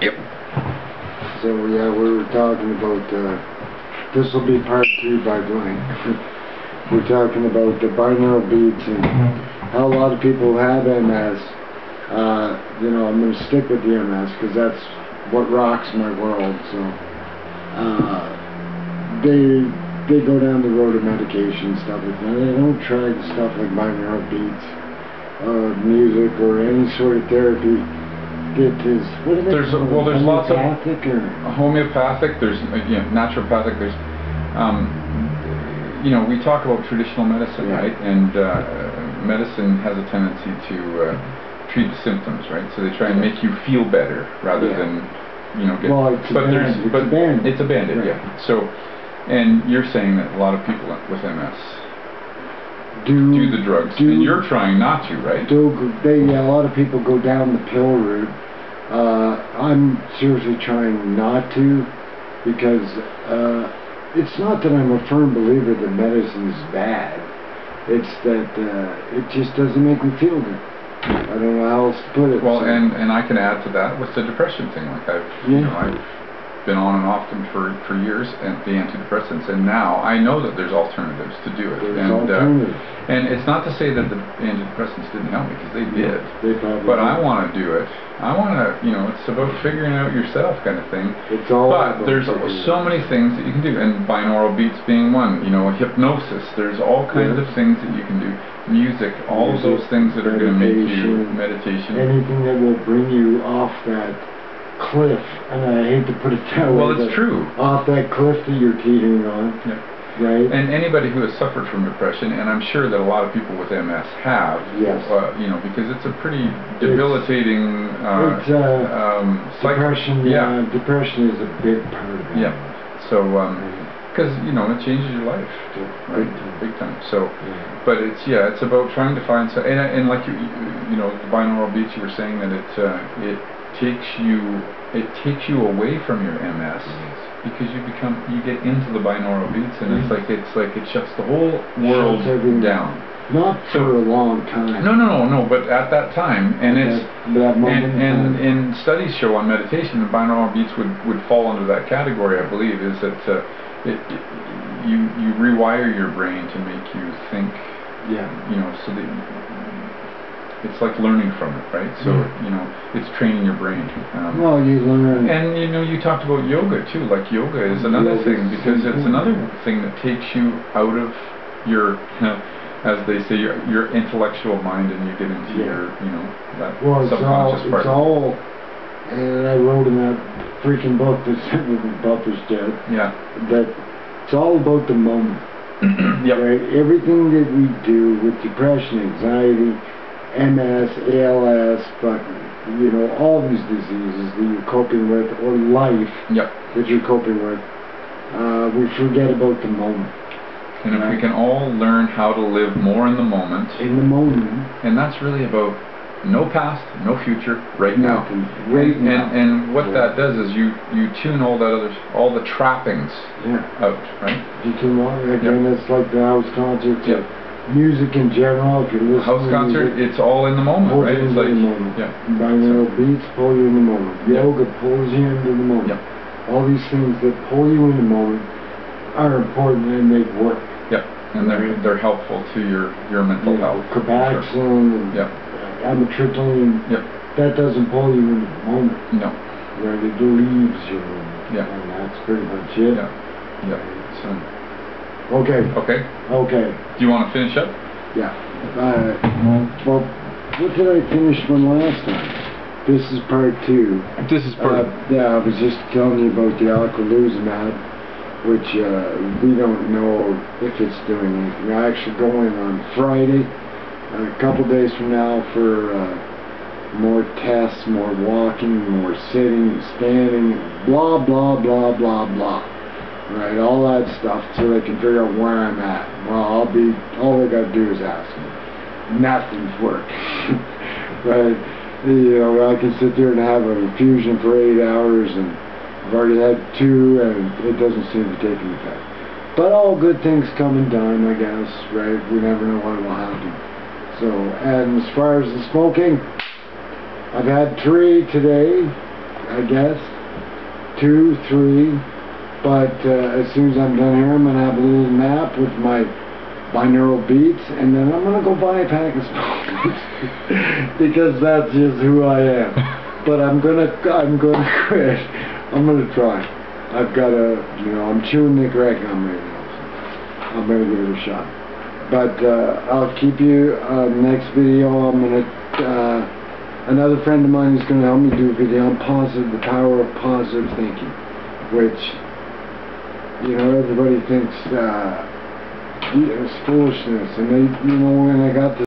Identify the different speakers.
Speaker 1: Yep.
Speaker 2: So yeah, we were talking about, this will be part 2 by the way. We're talking about the binaural beats and how a lot of people have MS. You know, I'm going to stick with the MS because that's what rocks my world. So they go down the road of medication and stuff like that. They don't try the stuff like binaural beats, music, or any sort of therapy. It is, what are they
Speaker 1: there's lots of homeopathic. There's naturopathic. There's you know, we talk about traditional medicine, right? And medicine has a tendency to treat the symptoms, right? So they try and make you feel better rather than, you know, get.
Speaker 2: Well, it's a band-aid.
Speaker 1: It's a band-aid, right. Yeah. So, and you're saying that a lot of people with MS do the drugs, and you're trying not to, right?
Speaker 2: A lot of people go down the pill route. I'm seriously trying not to, because it's not that I'm a firm believer that medicine is bad. It's that it just doesn't make me feel good. I don't know how else to put it.
Speaker 1: Well, so. and I can add to that with the depression thing. Like I've been on and off them for years, and the antidepressants, and now I know that there's alternatives to do it. And it's not to say that the antidepressants didn't help me, because they did. But I want to do it. I want to, you know, it's about figuring out yourself kind of thing. But there's so many things that you can do, and binaural beats being one. You know, hypnosis. There's all kinds of things that you can do. Music, all of those things that are going to make you meditation.
Speaker 2: Anything that will bring you off that cliff, and I hate to put it that way.
Speaker 1: Well, it's true.
Speaker 2: Off that cliff that you're teetering on. Yeah. Right.
Speaker 1: And anybody who has suffered from depression, and I'm sure that a lot of people with MS have, you know, because it's a pretty debilitating
Speaker 2: depression.
Speaker 1: Yeah.
Speaker 2: Depression is a big part of it.
Speaker 1: Yeah. So, because you know, it changes your life, right? Big time. So, but it's about trying to find and like you know, the binaural beats, you were saying that it takes you away from your MS. Because you get into the binaural beats, and it's like it shuts the whole world down.
Speaker 2: Not for a long time.
Speaker 1: No. But at that time, and and studies show on meditation, the binaural beats would fall under that category. I believe is that you rewire your brain to make you think. Yeah. You know, so that. It's like learning from it, right? So, you know, it's training your brain.
Speaker 2: Well, you learn.
Speaker 1: And, you know, you talked about yoga, too. Like, yoga is another thing, because it's another thing that takes you out of your, as they say, your intellectual mind, and you get into your, you know, that subconscious part.
Speaker 2: It's all, and I wrote in that freaking book that's published yet, that it's all about the moment. Right? Everything that we do with depression, anxiety, MS, ALS, but you know, all these diseases that you're coping with, or life that you're coping with, we forget about the moment.
Speaker 1: And if we can all learn how to live more in the moment.
Speaker 2: In the moment.
Speaker 1: And that's really about no past, no future, right now. And what that does is you tune all the trappings out, right?
Speaker 2: You tune all, again, it's like the house concert. Music in general, if you're listening
Speaker 1: house concert, it's all in the moment, right? It's like,
Speaker 2: binaural beats pull you in the moment. Yoga pulls you into the moment. All these things that pull you in the moment are important, and they work.
Speaker 1: And they're helpful to your mental health.
Speaker 2: Copaxone and amitriptyline. That doesn't pull you into the moment.
Speaker 1: No.
Speaker 2: Right? It leaves you. And that's pretty much it.
Speaker 1: So.
Speaker 2: Okay.
Speaker 1: Do you want to finish up?
Speaker 2: Yeah. Well, what did I finish one last time? This is part 2.
Speaker 1: This is part.
Speaker 2: I was just telling you about the ocrelizumab, which we don't know if it's doing anything. I actually go in on Friday, a couple days from now, for more tests, more walking, more sitting, standing, blah blah blah blah blah. Right, all that stuff, so they can figure out where I'm at. Well, all they got to do is ask me. Nothing's working. Right, you know, I can sit there and have an infusion for 8 hours, and I've already had 2, and it doesn't seem to take any effect. But all good things come in time, I guess, right? We never know what will happen. So, and as far as the smoking, I've had 3 today. I guess. 2, 3. But as soon as I'm done here, I'm going to have a little nap with my binaural beats, and then I'm going to go buy a pack of smokes. Because that's just who I am. But I'm gonna quit. I'm gonna try. I've got a, I'm chewing the crack gum right now, so I'm gonna give it a shot. But I'll keep you next video. I'm gonna another friend of mine is gonna help me do a video on the power of positive thinking, which everybody thinks it's foolishness, and when I got this